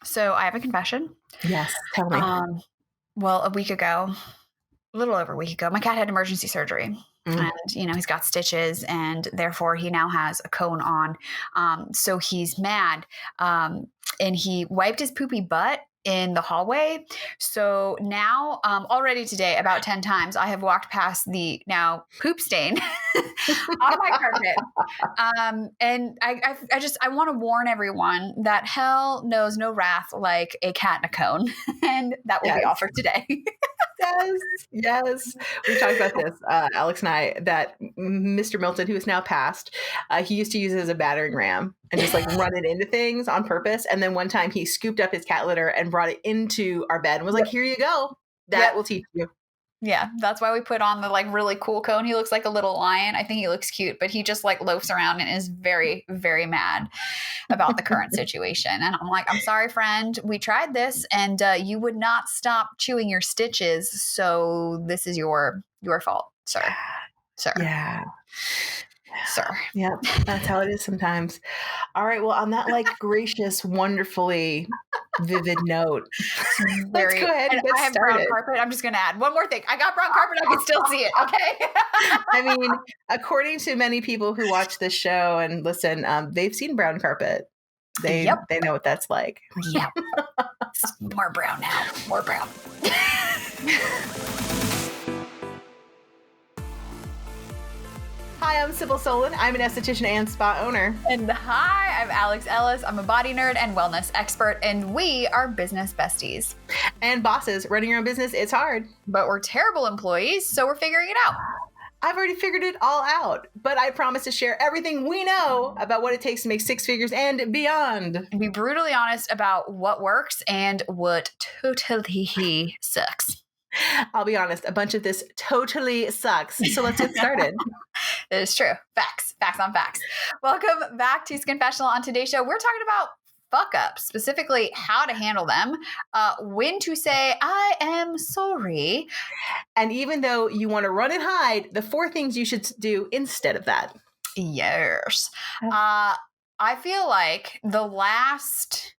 So I have a confession. Yes, tell me. Well, a little over a week ago, my cat had emergency surgery. Mm. And, he's got stitches and therefore he now has a cone on. So he's mad. And he wiped his poopy butt in the hallway. So now, already today, about 10 times, I have walked past the now poop stain on my carpet. And I want to warn everyone that hell knows no wrath like a cat in a cone. And that will be all Yes. for today. Yes. We've talked about this, Alex and I, that Mr. Milton, who is now passed, he used to use it as a battering ram and just like run it into things on purpose. And then one time he scooped up his cat litter and brought it into our bed and was like, here you go. That will teach you. Yeah, that's why we put on the like really cool cone. He looks like a little lion. I think he looks cute, but he just like loafs around and is very, very mad about the current situation. And I'm like, I'm sorry, friend. We tried this and you would not stop chewing your stitches. So this is your fault, sir. Yeah. Sir. Yeah, that's how it is sometimes. All right. Well, on that like gracious, wonderfully vivid note, let's go ahead and get I have started. brown carpet. I'm just going to add one more thing. I got brown carpet. I can still see it. Okay. I mean, according to many people who watch this show and listen, they've seen brown carpet. They know what that's like. Yep. More brown now. More brown. Hi, I'm Sybil Solon. I'm an esthetician and spa owner. And hi, I'm Alex Ellis. I'm a body nerd and wellness expert, and we are business besties. And bosses, running your own business, it's hard. But we're terrible employees, so we're figuring it out. I've already figured it all out, but I promise to share everything we know about what it takes to make six figures and beyond. And be brutally honest about what works and what totally sucks. I'll be honest, a bunch of this totally sucks. So let's get started. It is true. Facts on facts. Welcome back to Skinfessional. On today's show, we're talking about fuck-ups, specifically how to handle them, when to say, I am sorry. And even though you want to run and hide, the 4 things you should do instead of that. Yes. I feel like the last...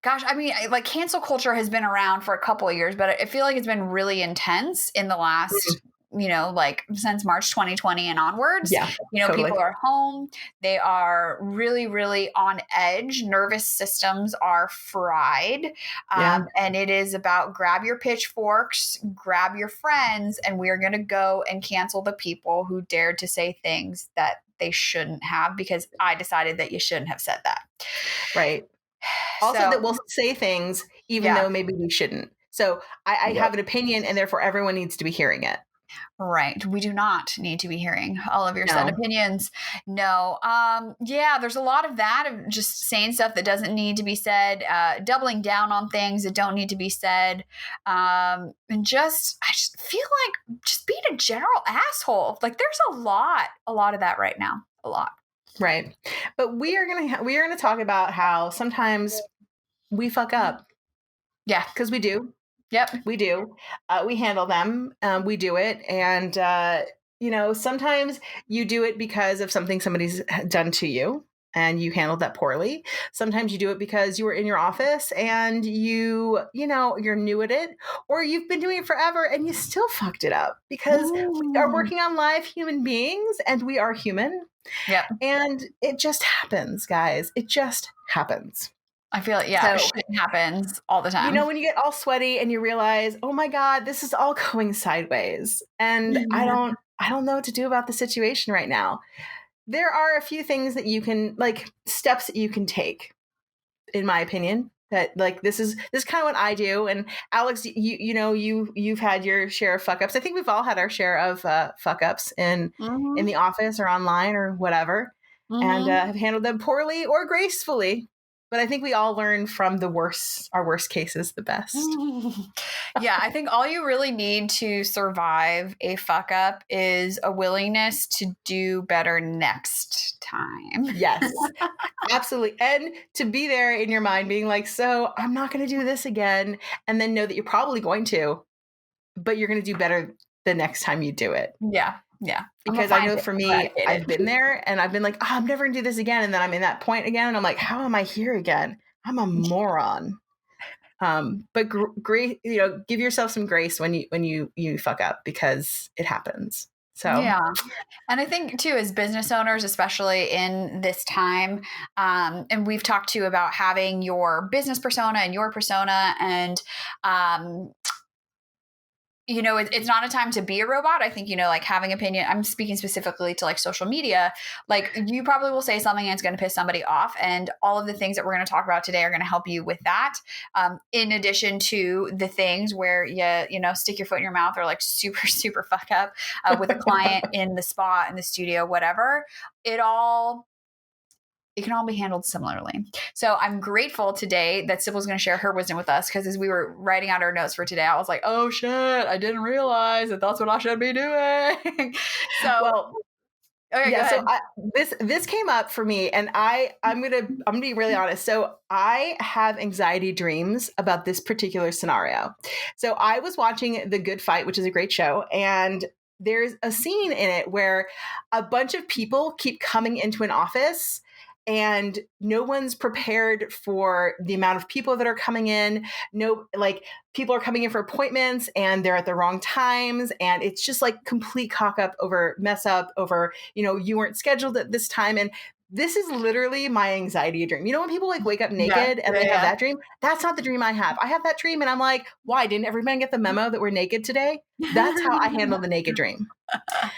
Gosh, I mean, like cancel culture has been around for a couple of years, but I feel like it's been really intense in the last, like since March 2020 and onwards. Yeah, totally. People are home. They are really, really on edge. Nervous systems are fried. And it is about grab your pitchforks, grab your friends, and we are going to go and cancel the people who dared to say things that they shouldn't have because I decided that you shouldn't have said that. Right. Also, that we'll say things even though maybe we shouldn't. So I have an opinion and therefore everyone needs to be hearing it. Right. We do not need to be hearing all of your said opinions. No. There's a lot of that, of just saying stuff that doesn't need to be said, doubling down on things that don't need to be said. I just feel like just being a general asshole. Like there's a lot of that right now. A lot. Right. But we are going to talk about how sometimes we fuck up. Yeah. Because we do. Yep. We do. We handle them. We do it. And, sometimes you do it because of something somebody's done to you and you handled that poorly. Sometimes you do it because you were in your office and you're new at it, or you've been doing it forever and you still fucked it up because we are working on live human beings and we are human. Yeah. And it just happens, guys. It just happens. I feel like, shit happens all the time. When you get all sweaty and you realize, oh my God, this is all going sideways. And I don't know what to do about the situation right now. There are a few things that you can, like, steps that you can take, in my opinion. That like this is kind of what I do. And Alex, you've had your share of fuck ups. I think we've all had our share of fuck ups in the office or online or whatever, and have handled them poorly or gracefully. But I think we all learn from our worst cases the best. Yeah, I think all you really need to survive a fuck up is a willingness to do better next time. Yes, absolutely. And to be there in your mind being like, so I'm not going to do this again. And then know that you're probably going to, but you're going to do better the next time you do it. Yeah. Yeah. Because I know for me, I've been there and I've been like, I'm never gonna do this again. And then I'm in that point again. And I'm like, how am I here again? I'm a moron. But great, give yourself some grace when you fuck up, because it happens. So Yeah. And I think too, as business owners, especially in this time, and we've talked to you about having your business persona and your persona, and it's not a time to be a robot. I think, like having opinion, I'm speaking specifically to like social media, like you probably will say something and it's going to piss somebody off. And all of the things that we're going to talk about today are going to help you with that. In addition to the things where stick your foot in your mouth or like super, super fuck up with a client in the spa, in the studio, whatever, it can all be handled similarly. So I'm grateful today that Sybil's going to share her wisdom with us, because as we were writing out our notes for today, I was like, oh shit, I didn't realize that that's what I should be doing. So, well, okay, yeah. go ahead. So this came up for me, and I'm gonna be really honest. So I have anxiety dreams about this particular scenario. So I was watching The Good Fight, which is a great show, and there's a scene in it where a bunch of people keep coming into an office and no one's prepared for the amount of people that are coming in. No, like people are coming in for appointments and they're at the wrong times. And it's just like complete cock up over mess up over, you weren't scheduled at this time. And this is literally my anxiety dream. When people like wake up naked and they have that dream? That's not the dream I have. I have that dream and I'm like, why didn't everybody get the memo that we're naked today? That's how I handle the naked dream.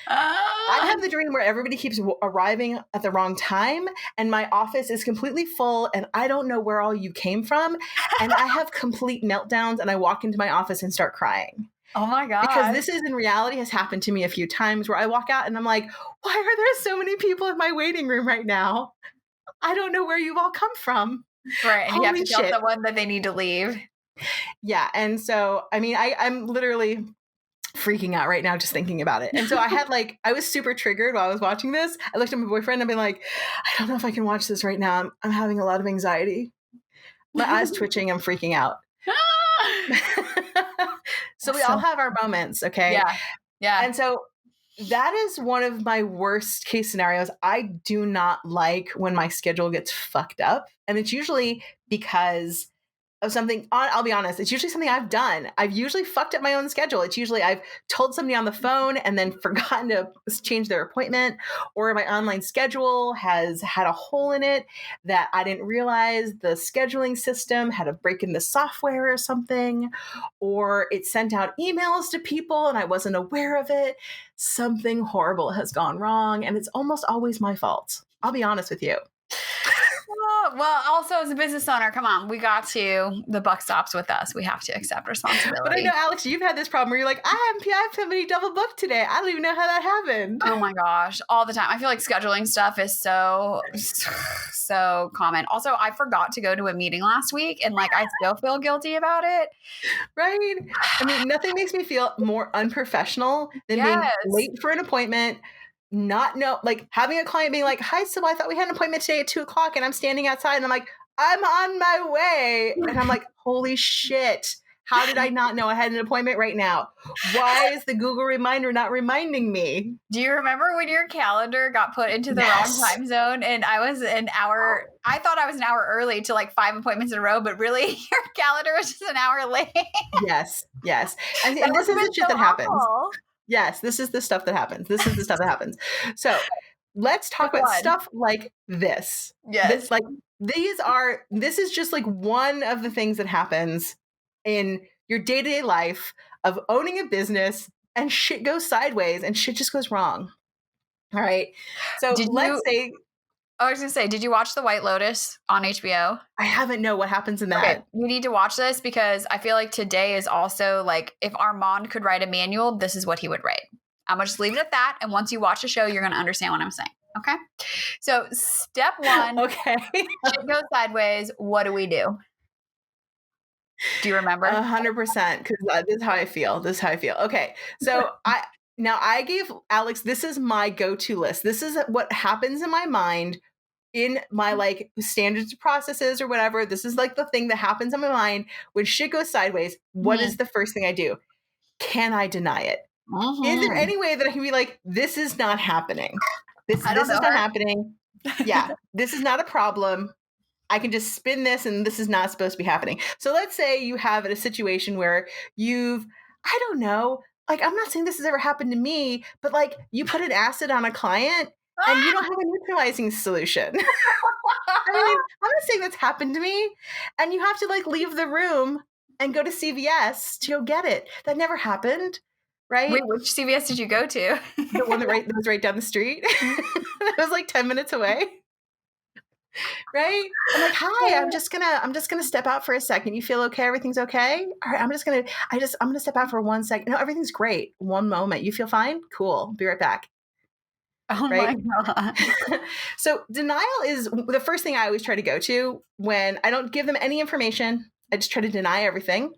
I have the dream where everybody keeps arriving at the wrong time and my office is completely full and I don't know where all you came from. And I have complete meltdowns and I walk into my office and start crying. Oh my God. Because this is in reality has happened to me a few times where I walk out and I'm like, why are there so many people in my waiting room right now? I don't know where you've all come from. Right. And you have to tell someone that they need to leave. Yeah. And so, I'm literally freaking out right now just thinking about it. And so I was super triggered while I was watching this. I looked at my boyfriend and I've been like, I don't know if I can watch this right now. I'm having a lot of anxiety. My eyes twitching. I'm freaking out. So we all have our moments. Okay. Yeah. Yeah. And so that is one of my worst case scenarios. I do not like when my schedule gets fucked up. And it's usually because of something, I'll be honest, it's usually something I've done. I've usually fucked up my own schedule. It's usually I've told somebody on the phone and then forgotten to change their appointment, or my online schedule has had a hole in it that I didn't realize the scheduling system had a break in the software or something, or it sent out emails to people and I wasn't aware of it. Something horrible has gone wrong and it's almost always my fault. I'll be honest with you. Well, also as a business owner, come on, the buck stops with us. We have to accept responsibility. But I know, Alex, you've had this problem where you're like, I have somebody double booked today. I don't even know how that happened. Oh my gosh, all the time. I feel like scheduling stuff is so common. Also, I forgot to go to a meeting last week and I still feel guilty about it. Right? Nothing makes me feel more unprofessional than being late for an appointment. Having a client being like, hi, so I thought we had an appointment today at 2:00 and I'm standing outside and I'm like, I'm on my way. And I'm like, holy shit. How did I not know I had an appointment right now? Why is the Google reminder not reminding me? Do you remember when your calendar got put into the wrong time zone and I thought I was an hour early to 5 appointments in a row, but really your calendar was just an hour late? Yes. And this is the shit that happens. Yes, this is the stuff that happens. So let's talk about stuff like this. Yes. This is just one of the things that happens in your day-to-day life of owning a business, and shit goes sideways and shit just goes wrong. All right. So I was going to say, did you watch The White Lotus on HBO? I haven't. No, what happens in that? Okay, you need to watch this because I feel like today is also if Armand could write a manual, this is what he would write. I'm going to just leave it at that. And once you watch the show, you're going to understand what I'm saying. Okay. So step 1. Okay. Shit goes sideways. What do we do? Do you remember? 100%. Because this is how I feel. Okay. So I gave Alex, this is my go-to list. This is what happens in my mind in my standards processes or whatever. This is the thing that happens in my mind when shit goes sideways. What is the first thing I do? Can I deny it? Mm-hmm. Is there any way that I can be this is not happening? This is not happening. Yeah. This is not a problem. I can just spin this and this is not supposed to be happening. So let's say you have a situation where I don't know, like, I'm not saying this has ever happened to me, but like you put an acid on a client and you don't have a neutralizing solution. I mean, I'm not saying that's happened to me. And you have to like leave the room and go to CVS to go get it. That never happened, right? Wait, which CVS did you go to? The one that was right down the street. It was like 10 minutes away. Right? I'm like, hi, I'm just gonna step out for a second. You feel okay? Everything's okay? All right, I'm gonna step out for 1 second. No, everything's great. One moment. You feel fine? Cool. Be right back. Oh Right? my God. So denial is the first thing I always try to go to when I don't give them any information. I just try to deny everything.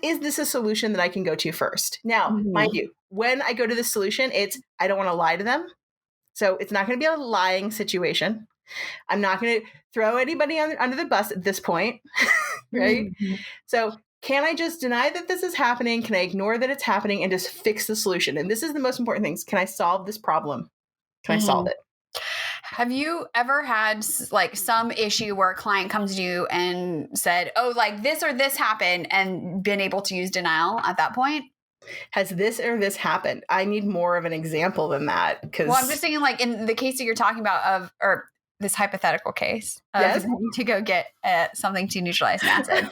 Is this a solution that I can go to first? Now, mind you, when I go to the solution, I don't want to lie to them. So it's not going to be a lying situation. I'm not going to throw anybody under the bus at this point, right? So can I just deny that this is happening? Can I ignore that it's happening and just fix the solution? And this is the most important thing. Can I solve this problem? Can I solve it? Have you ever had like some issue where a client comes to you and said, oh, like this or this happened, and been able to use denial at that point? Has this or this happened? I need more of an example than that. Well, I'm just thinking like in the case that you're talking about or this hypothetical case of Yes. to go get something to neutralize an acid.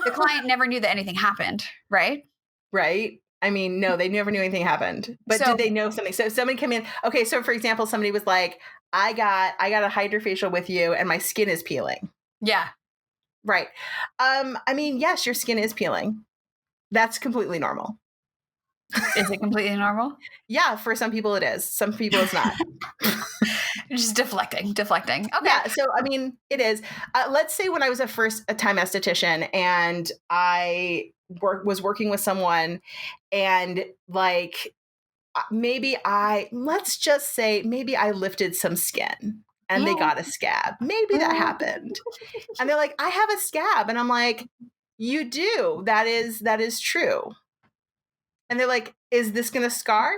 The client never knew that anything happened, right? Right. I mean, no, they never knew anything happened. But did they know something? So somebody come in. Okay, so for example, somebody was like, I got a hydrofacial with you and my skin is peeling. Yeah. Right. I mean, yes, your skin is peeling. That's completely normal. Is it completely normal? Yeah, for some people it is. Some people it's not. Just deflecting. Okay. Yeah, so I mean, it is. Let's say when I was a time esthetician and I was working with someone and like let's just say maybe I lifted some skin and they got a scab. Maybe that happened. And they're like, I have a scab. And I'm like, you do. That is true. And they're like, is this going to scar?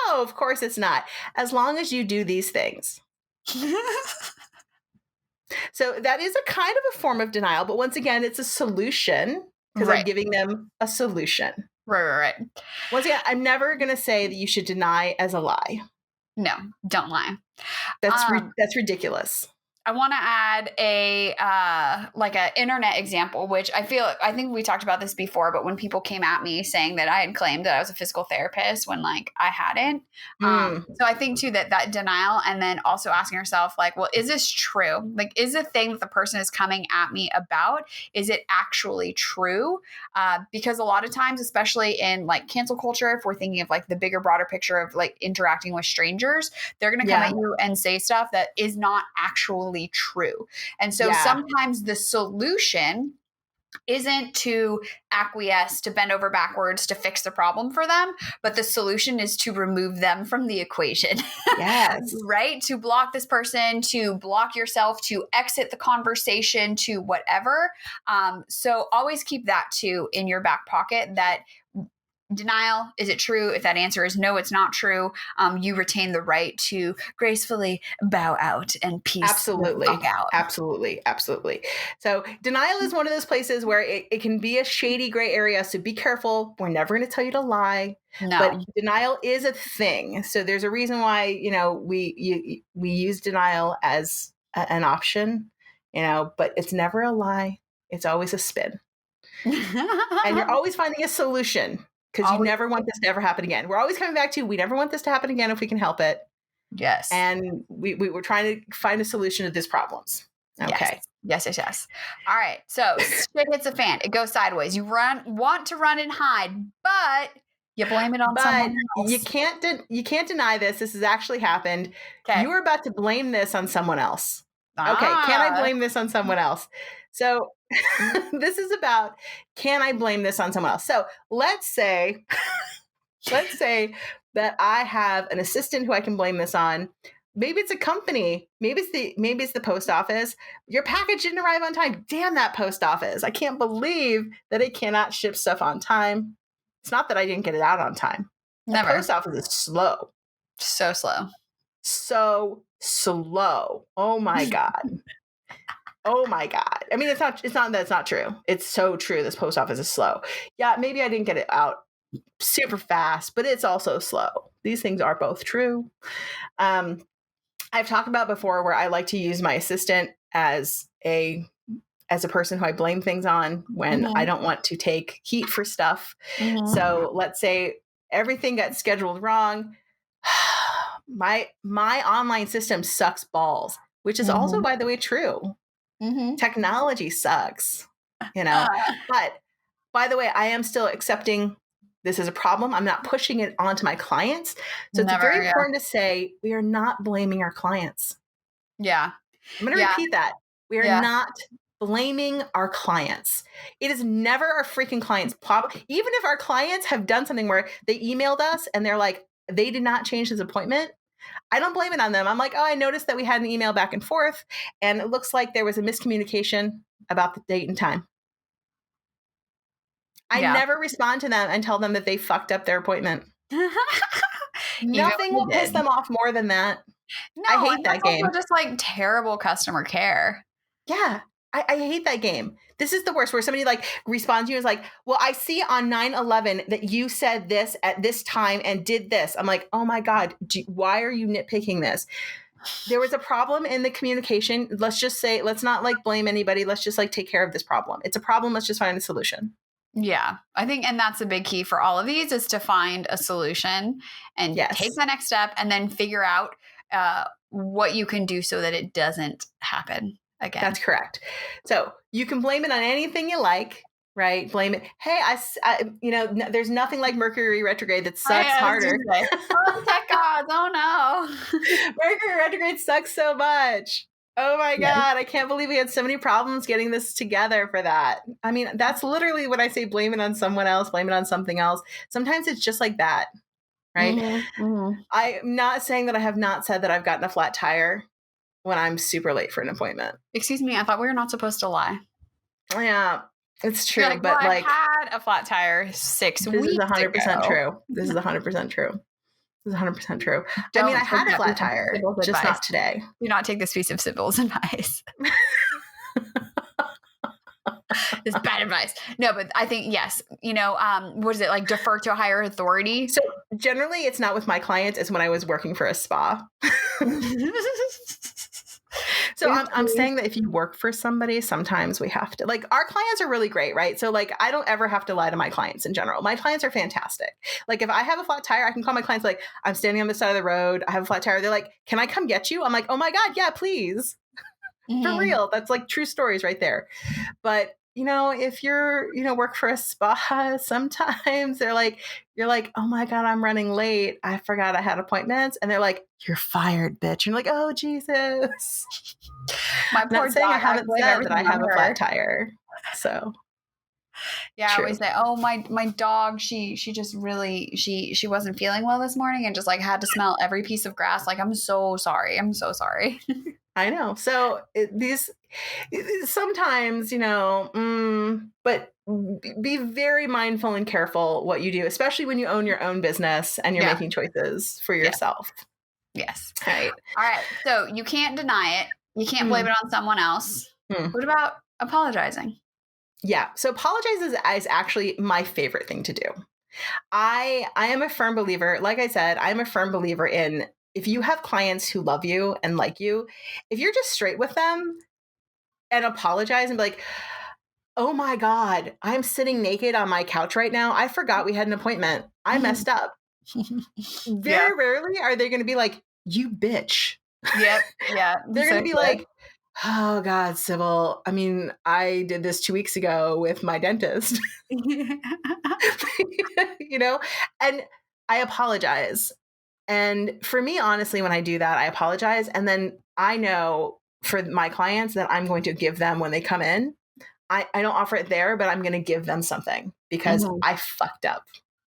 No, of course it's not. As long as you do these things. So that is a kind of a form of denial. But once again, it's a solution because I'm giving them a solution. Right. Once again, I'm never going to say that you should deny as a lie. No, don't lie. That's ridiculous. I want to add like an internet example, which I think we talked about this before, but when people came at me saying that I had claimed that I was a physical therapist when like I hadn't. So I think too that denial, and then also asking yourself like, well, is this true? Like, is the thing that the person is coming at me about, is it actually true? Because a lot of times, especially in like cancel culture, if we're thinking of like the bigger, broader picture of like interacting with strangers, they're going to come at you and say stuff that is not actually true. And so sometimes the solution isn't to acquiesce, to bend over backwards to fix the problem for them, but the solution is to remove them from the equation. Yes. Right? To block this person, to block yourself, to exit the conversation, to whatever. So always keep that too in your back pocket, that denial, is it true? If that answer is no, it's not true, you retain the right to gracefully bow out and peace. Absolutely. Out. Absolutely. So denial is one of those places where it can be a shady gray area. So be careful. We're never going to tell you to lie. No. But denial is a thing. So there's a reason why, we use denial as an option, but it's never a lie. It's always a spin. And you're always finding a solution. Because you never want this to ever happen again. We're always coming back to, we never want this to happen again if we can help it. Yes. And we're trying to find a solution to these problems. Okay. Yes. All right. So shit hits a fan. It goes sideways. You want to run and hide, but you blame it on someone else. You can't deny this. This has actually happened. Okay. You were about to blame this on someone else. Okay. Can I blame this on someone else? So this is about, can I blame this on someone else? So let's say that I have an assistant who I can blame this on. Maybe it's a company. Maybe it's the post office. Your package didn't arrive on time. Damn that post office. I can't believe that it cannot ship stuff on time. It's not that I didn't get it out on time. Never. The post office is slow. So slow. So slow. Oh my God. Oh my God. I mean, it's not that it's not true. It's so true. This post office is slow. Yeah, maybe I didn't get it out super fast, but it's also slow. These things are both true. Um, I've talked about before where I like to use my assistant as a person who I blame things on when I don't want to take heat for stuff. So let's say everything got scheduled wrong. My online system sucks balls, which is also, by the way, true. Technology sucks, but by the way, I am still accepting this is a problem. I'm not pushing it onto my clients. So it's very important to say we are not blaming our clients. Yeah. I'm going to repeat that. We are not blaming our clients. It is never our freaking clients' problem. Even if our clients have done something where they emailed us and they're like, they did not change this appointment, I don't blame it on them. I'm like, oh, I noticed that we had an email back and forth, and it looks like there was a miscommunication about the date and time. I never respond to them and tell them that they fucked up their appointment. Nothing will piss them off more than that. No, I hate that game. Also just like terrible customer care. Yeah, I hate that game. This is the worst, where somebody like responds to you and is like, well, I see on 9/11 that you said this at this time and did this. I'm like, oh my God, why are you nitpicking this? There was a problem in the communication. Let's not like blame anybody. Let's just like take care of this problem. It's a problem. Let's just find a solution. Yeah, I think, and that's a big key for all of these, is to find a solution and take the next step and then figure out what you can do so that it doesn't happen again. That's correct. So you can blame it on anything you like, right? Blame it. Hey, there's nothing like Mercury retrograde that sucks harder. Oh, tech gods. Oh no. Mercury retrograde sucks so much. Oh my God, I can't believe we had so many problems getting this together for that. I mean, that's literally what I say, blame it on someone else, blame it on something else. Sometimes it's just like that, right? I'm not saying that I have not said that I've gotten a flat tire when I'm super late for an appointment. Excuse me, I thought we were not supposed to lie. Yeah, it's true. But I had a flat tire 6 weeks ago. This is 100% true. This is 100% true. This is 100% true. I mean, I had a flat tire, just not today. Do not take this piece of Sybil's advice. It's bad advice. No, but I think, yes, what is it, like defer to a higher authority? So generally it's not with my clients. It's when I was working for a spa. So I'm saying that if you work for somebody, sometimes we have to, like, our clients are really great, right? So like, I don't ever have to lie to my clients in general. My clients are fantastic. Like if I have a flat tire, I can call my clients like, I'm standing on the side of the road. I have a flat tire. They're like, can I come get you? I'm like, oh my God, yeah, please. For real. That's like true stories right there. But if you're, work for a spa, sometimes you're like, oh my God, I'm running late. I forgot I had appointments. And they're like, you're fired, bitch. And you're like, oh, Jesus. My poor dog, I haven't said that I have a flat tire. So. Yeah, I always say, oh, my dog, she just really, she wasn't feeling well this morning and just like had to smell every piece of grass. Like, I'm so sorry. I'm so sorry. I know. So sometimes, but be very mindful and careful what you do, especially when you own your own business and you're making choices for yourself. Yes. Right. All right. So you can't deny it. You can't blame it on someone else. What about apologizing? Yeah. So apologize is actually my favorite thing to do. I am a firm believer, like I said, I'm a firm believer in, if you have clients who love you and like you, if you're just straight with them and apologize and be like, oh my God, I'm sitting naked on my couch right now. I forgot we had an appointment. I messed up. Very rarely are they going to be like, you bitch. Yep. Yeah. They're going to be like, oh God, Sybil, I mean, I did this 2 weeks ago with my dentist, and I apologize. And for me, honestly, when I do that, I apologize. And then I know for my clients that I'm going to give them when they come in. I don't offer it there, but I'm going to give them something because I fucked up.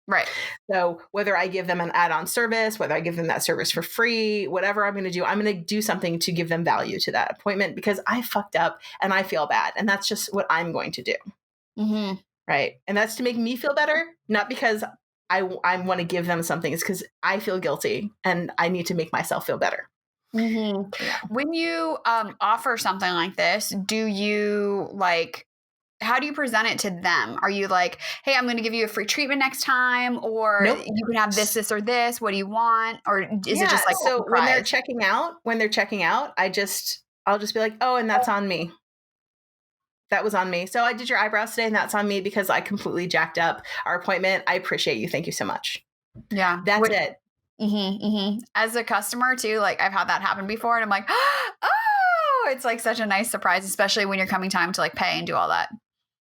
Right. So whether I give them an add-on service, whether I give them that service for free, whatever I'm going to do something to give them value to that appointment because I fucked up and I feel bad. And that's just what I'm going to do. Right. And that's to make me feel better, not because I want to give them something. It's because I feel guilty and I need to make myself feel better. Yeah. When you offer something like this, do you like, how do you present it to them? Are you like, hey, I'm going to give you a free treatment next time, or Nope. you can have this, this, or this? What do you want? Or is it just Yeah. like a So surprise? when they're checking out, I'll just be like, oh, and that's on me. That was on me. So I did your eyebrows today and that's on me because I completely jacked up our appointment. I appreciate you. Thank you so much. Yeah. That's it. As a customer too, like I've had that happen before and I'm like, oh, it's like such a nice surprise, especially when you're coming time to like pay and do all that.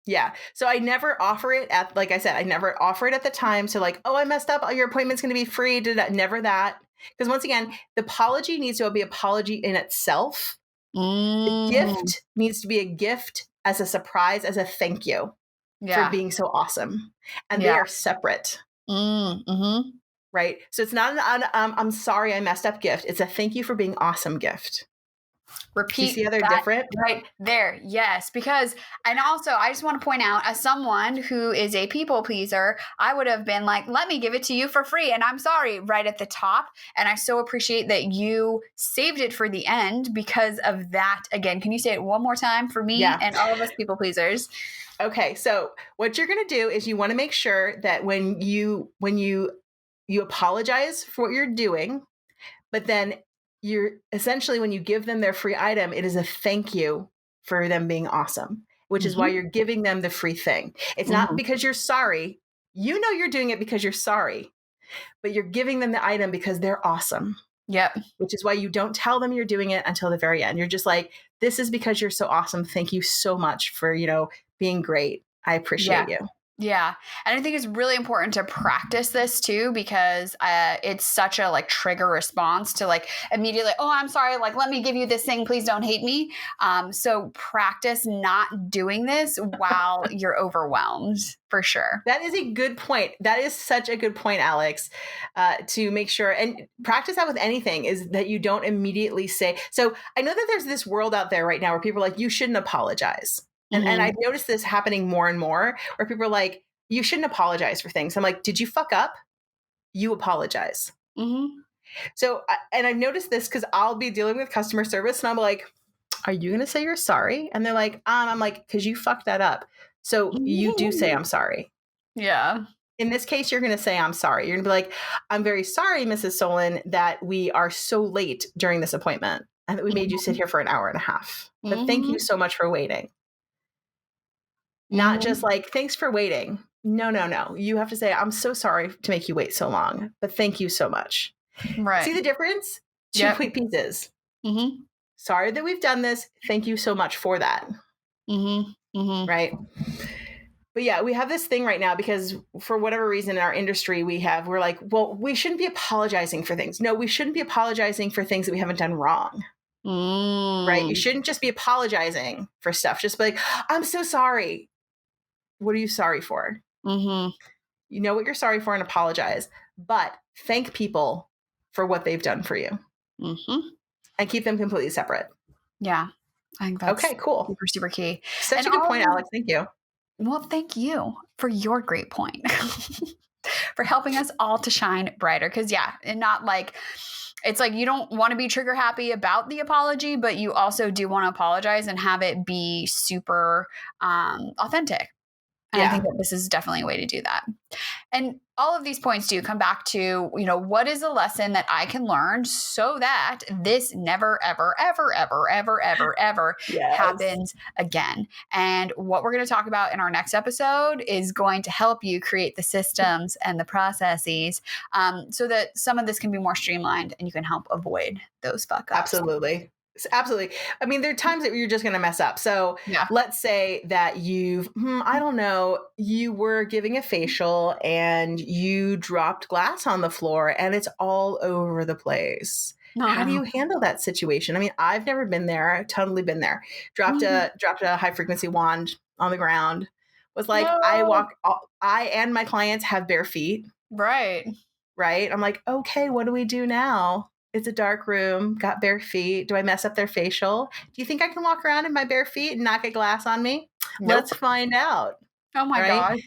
Yeah. So I never offer it at, like I said, I never offer it at the time. So like, oh, I messed up. Your appointment's going to be free. Never that. Because once again, the apology needs to be apology in itself. The Mm, gift needs to be a gift as a surprise, as a thank you for yeah. being so awesome. And Yeah. they are separate, Mm-hmm. right? So it's not I'm sorry I messed up gift. It's a thank you for being awesome gift. Do you Repeat see how they're that different? right there. Yes. Because, and also, I just want to point out, as someone who is a people pleaser, I would have been like, let me give it to you for free. And I'm sorry, right at the top. And I so appreciate that you saved it for the end because of that. Again, can you say it one more time for me Yeah. and all of us people pleasers? Okay. So what you're going to do is you want to make sure that when you apologize for what you're doing, but then you're essentially, when you give them their free item, it is a thank you for them being awesome, which is why Mm-hmm. you're giving them the free thing. It's not Mm-hmm. because you're sorry. You know you're doing it because you're sorry, but you're giving them the item because they're awesome, Yep. which is why you don't tell them you're doing it until the very end. You're just like, this is because you're so awesome. Thank you so much for, being great. I Yeah. appreciate you. Yeah. And I think it's really important to practice this too, because it's such a like trigger response to like immediately, oh, I'm sorry. Like, let me give you this thing. Please don't hate me. So practice not doing this while you're overwhelmed for sure. That is a good point. That is such a good point, Alex, to make sure and practice that with anything is that you don't immediately say. So I know that there's this world out there right now where people are like, you shouldn't apologize. And Mm-hmm. I've noticed this happening more and more where people are like, you shouldn't apologize for things. I'm like, did you fuck up? You apologize. Mm-hmm. So, and I've noticed this because I'll be dealing with customer service and I'm like, are you going to say you're sorry? And they're like, I'm like, because you fucked that up. So you do say, I'm sorry. Yeah. In this case, you're going to say, I'm sorry. You're going to be like, I'm very sorry, Mrs. Solon, that we are so late during this appointment and that we made you sit here for an hour and a half. But thank you Mm-hmm. so much for waiting. Not just Mm-hmm. like, thanks for waiting. No, no, no. You have to say, I'm so sorry to make you wait so long, but thank you so much. Right. See the difference? Two Yep. quick pieces. Mm-hmm. Sorry that we've done this. Thank you so much for that. Mm-hmm. Mm-hmm. Right. But yeah, we have this thing right now because for whatever reason in our industry, we're like, well, we shouldn't be apologizing for things. No, we shouldn't be apologizing for things that we haven't done wrong. Right. You Mm. shouldn't just be apologizing for stuff. Just be like, I'm so sorry. What are you sorry for? Mm-hmm. You know what you're sorry for and apologize, but thank people for what they've done for you Mm-hmm. and keep them completely separate. Yeah. I think that's Okay, cool. super, super key. Such And a good all point, of, Alex. Thank you. well, thank you for your great point. For helping us all to shine brighter. Cause yeah, and not like it's like you don't want to be trigger happy about the apology, but you also do want to apologize and have it be super authentic. And I think Yeah, that this is definitely a way to do that. And all of these points do come back to, what is a lesson that I can learn so that this never, ever, ever, ever, ever, ever, ever yes. happens again. And what we're going to talk about in our next episode is going to help you create the systems and the processes so that some of this can be more streamlined and you can help avoid those fuck ups. Absolutely. Absolutely. I mean, there are times that you're just going to mess up. So Yeah. let's say that I don't know, you were giving a facial and you dropped glass on the floor and it's all over the place. No, How do no. you handle that situation? I mean, I've never been there. I've totally been there. Dropped Mhm. a high frequency wand on the ground. Was like, No. I and my clients have bare feet, Right. right? I'm like, okay, what do we do now? It's a dark room, got bare feet. Do I mess up their facial? Do you think I can walk around in my bare feet and not get glass on me? Let's Nope. find out, Oh my right? God.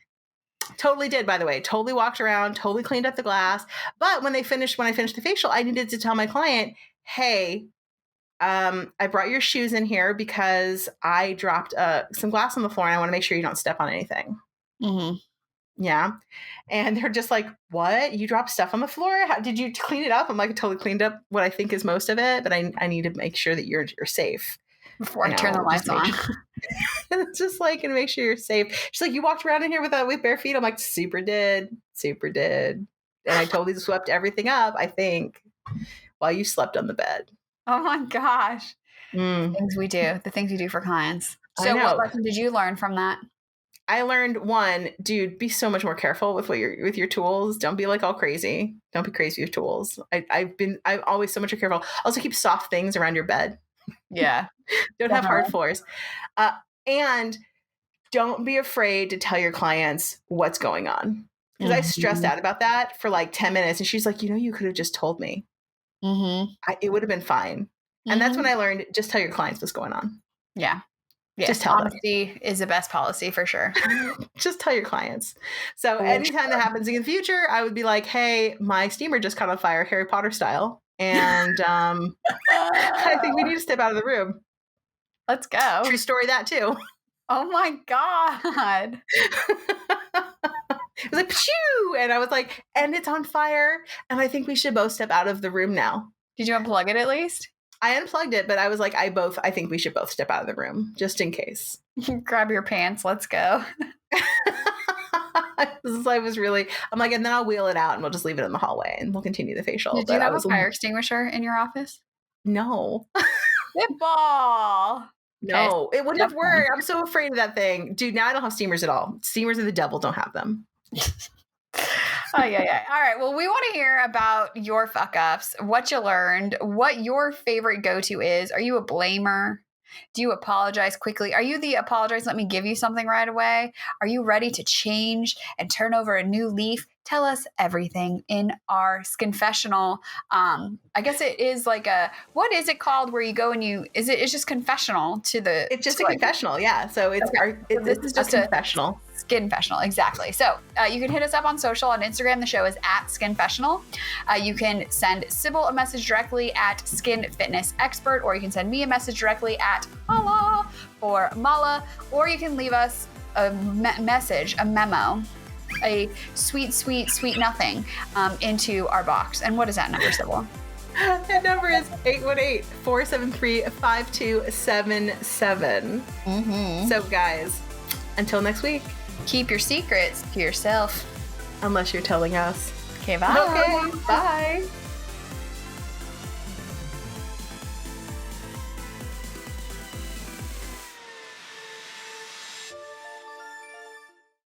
Totally did, by the way. Totally walked around, totally cleaned up the glass. But when I finished the facial, I needed to tell my client, hey, I brought your shoes in here because I dropped some glass on the floor and I want to make sure you don't step on anything. Mm-hmm. Yeah. And they're just like, what? You dropped stuff on the floor? How did you clean it up? I'm like, I totally cleaned up what I think is most of it, but I need to make sure that you're safe. Before I turn the lights on. It's just like, and make sure you're safe. She's like, you walked around in here with bare feet. I'm like, super did. And I totally swept everything up, I think, while you slept on the bed. Oh my gosh. The things we do for clients. So what lesson did you learn from that? I learned, one, dude, be so much more careful with with your tools. Don't be like all crazy. Don't be crazy with tools. I'm always so much more careful. Also, keep soft things around your bed. Yeah. Don't have hard floors. And don't be afraid to tell your clients what's going on. Because I stressed out about that for like 10 minutes. And she's like, you could have just told me. It would have been fine. And that's when I learned, just tell your clients what's going on. Yeah. Yes, just tell honesty is the best policy for sure. Just tell your clients. So anytime that happens in the future, I would be like, hey, my steamer just caught on fire, Harry Potter style. And I think we need to step out of the room. Let's go. True story, that too. Oh my God. It was like, pshoo! And I was like, and it's on fire. And I think we should both step out of the room now. Did you unplug it at least? I unplugged it, but I was like, I think we should both step out of the room just in case. Grab your pants. Let's go. I'm like, and then I'll wheel it out and we'll just leave it in the hallway and we'll continue the facial. Did you have a fire extinguisher in your office? No. Football. No, it wouldn't have worked. I'm so afraid of that thing. Dude, now I don't have steamers at all. Steamers are the devil. Don't have them. Oh, yeah. All right. Well, we want to hear about your fuck ups, what you learned, what your favorite go-to is. Are you a blamer? Do you apologize quickly? Are you the apologize, let me give you something right away? Are you ready to change and turn over a new leaf? Tell us everything in our Skinfessional. I guess it is like what is it called where you go and it's just confessional to the. It's just a confessional. Yeah. So it's this is just a confessional. Skinfessional, exactly. So you can hit us up on social. On Instagram, the show is at Skinfessional. You can send Sybil a message directly at Skin Fitness Expert, or you can send me a message directly at Mala or Mala, or you can leave us a message, a memo, a sweet nothing into our box. And what is that number, Sybil? That number is 818-473-5277. So guys, until next week, keep your secrets to yourself. Unless you're telling us. Okay, bye. Okay, bye.